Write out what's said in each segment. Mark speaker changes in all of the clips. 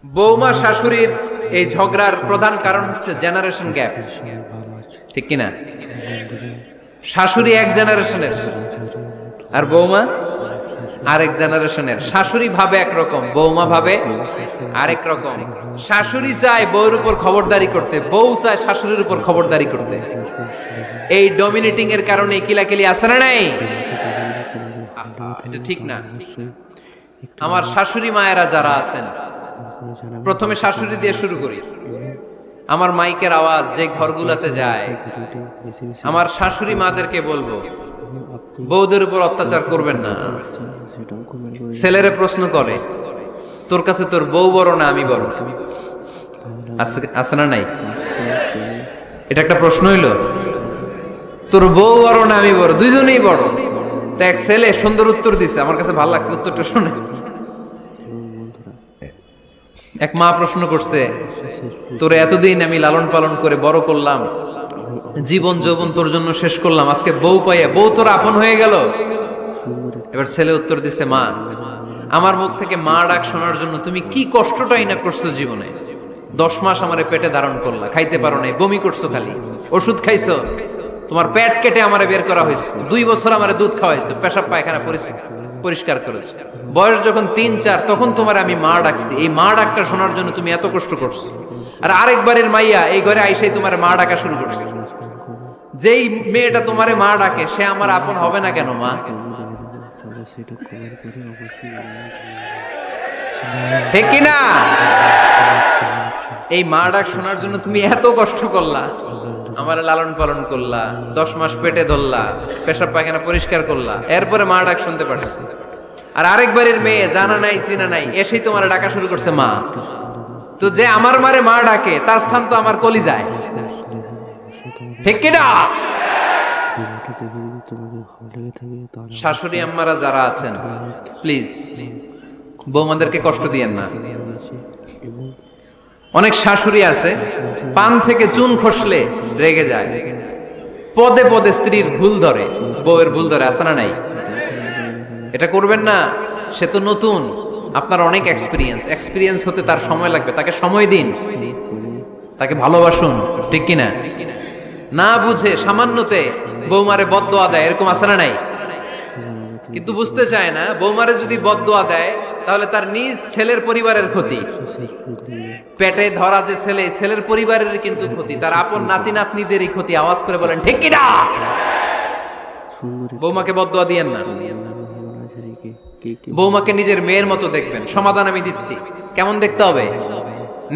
Speaker 1: বৌমা শাশুড়ির এই ঝগড়ার প্রধান কারণ হচ্ছে জেনারেশন গ্যাপ, ঠিক কিনা? শাশুড়ি এক জেনারেশনের আর বৌমা আরেক জেনারেশনের। শাশুড়ি ভাবে একরকম, বৌমা ভাবে আরেক রকম। শাশুড়ি চায় বউর উপর খবরদারি করতে, বউ চায় শাশুড়ির উপর খবরদারি করতে। এই ডমিনেটিং এর কারণে কিলাকিলি আছে না নাই? এটা ঠিক না। আমার শাশুড়ি মায়েরা যারা আছেন, প্রথমে শাশুড়ি দিয়ে শুরু করি। আমার মাইকের আওয়াজ যে ঘরগুলাতে যায়, আমার শাশুড়ি মাদেরকে বলবো, বউদের উপর অত্যাচার করবেন না। ছেলেরা প্রশ্ন করে, তোর কাছে তোর বউ বড় না আমি বড়? আছে না নাই? এটা একটা প্রশ্ন হইল। তোর বউ বড় না আমি বড়? দুইজনেই বড়। তা এক ছেলে সুন্দর উত্তর দিছে, আমার কাছে ভালো লাগছে উত্তরটা শুনে। এক মা প্রশ্ন করছে, তোরে এতদিন আমি লালন পালন করে বড় করলাম, জীবন যৌবন তোর জন্য শেষ করলাম, আজকে বউ পাইয়া বউ তোর আপন হয়ে গেল? এবার ছেলে উত্তর দিছে, মা, আমার মুখ থেকে মা ডাক শোনার জন্য তুমি কি কষ্টটাই না করছো জীবনে। 10 মাস আমারে পেটে ধারণ করলা, খাইতে পারো নাই, বমি করছো, খালি ওষুধ খাইছো, তোমার পেট কেটে আমারে বের করা হয়েছে, 2 বছর আমারে দুধ খাওয়াইছো, পেশাব পায়খানা পরিষ্কার করেছো, বয়স যখন 3-4 তখন তোমার আমি মা ডাকছি। এই মা ডাকটা শোনার জন্য তুমি এত কষ্ট করছো, আর আরেকবারের মাইয়া এই ঘরে আইসাই তোমার মা ডাকা শুরু করছে। যেই মেয়েটা তোমারে মা ডাকে সে আমার আপন হবে না কেন মা? ঠিক কিনা? এই মা ডাক শোনার জন্য তুমি এত কষ্ট করলা, আমার লালন পালন করলা, 10 মাস পেটে ধরলা, পেশাব পায়খানা পরিষ্কার করলা, এরপরে মা ডাক শুনতে পারছো। আর আরেকবারের মেয়ে জানা নাই চিনা নাই এসেই তোমার ডাকা শুরু করছে মা। তো যে আমার মারে মা ডাকে তার স্থান তো আমার কলিজায়, ঠিক কিনা? শাশুড়ি আম্মারা যারা আছেন, প্লিজ বৌমাদেরকে কষ্ট দিয়েন না। অনেক শাশুড়ি আছে পান থেকে চুন খসলে রেগে যায়, পদে পদে স্ত্রীর ভুল ধরে, বউয়ের ভুল ধরে, আছে না নাই? এটা করবেন না। সে তো নতুন, আপনার অনেক এক্সপিরিয়েন্স হতে তার সময় লাগবে, তাকে সময় দিন, তাকে ভালোবাসুন, ঠিক কিনা? না বুঝে সামান্যতে বৌমারে বদদোয়া দেয়, এরকম আছে না নাই? কিন্তু বুঝতে চায় না, বৌমারে যদি বদদোয়া দেয় তাহলে তার নিজ ছেলের পরিবারের ক্ষতি, পেটে ধরা যে ছেলে, ছেলের পরিবারের কিন্তু ক্ষতি, তার আপন নাতি নাতনিদেরই ক্ষতি। আওয়াজ করে বলেন ঠিক কিনা? বৌমাকে বদদোয়া দিয়েন না। বৌমাকে নিজের মেয়ের মতো দেখবেন। সমাধান আমি দিচ্ছি, কেমন দেখতে হবে?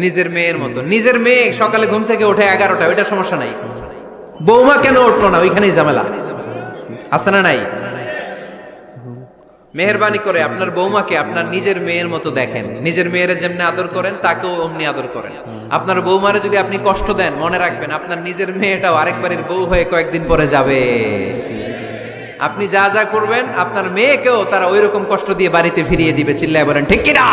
Speaker 1: নিজের মেয়ের মতো। নিজের মেয়ে সকালে ঘুম থেকে ওঠে 11টা, ওইটা সমস্যা নাই। বৌমা কেন উঠলো না, ওইখানেই ঝামেলা, আছে না নাই? মেহেরবানি করে আপনার বৌমাকে আপনার নিজের মেয়ের মতো দেখেন। নিজের মেয়েরে যেমনি আদর করেন তাকেও অমনি আদর করেন। আপনার বৌমারে যদি আপনি কষ্ট দেন, মনে রাখবেন আপনার নিজের মেয়েটাও আরেকবারের বউ হয়ে কয়েকদিন পরে যাবে। আপনি যা যা করবেন আপনার মেয়েকেও তারা ওই রকম কষ্ট দিয়ে বাড়িতে ফিরিয়ে দিবে। চিল্লায় বলেন ঠিক কিনা?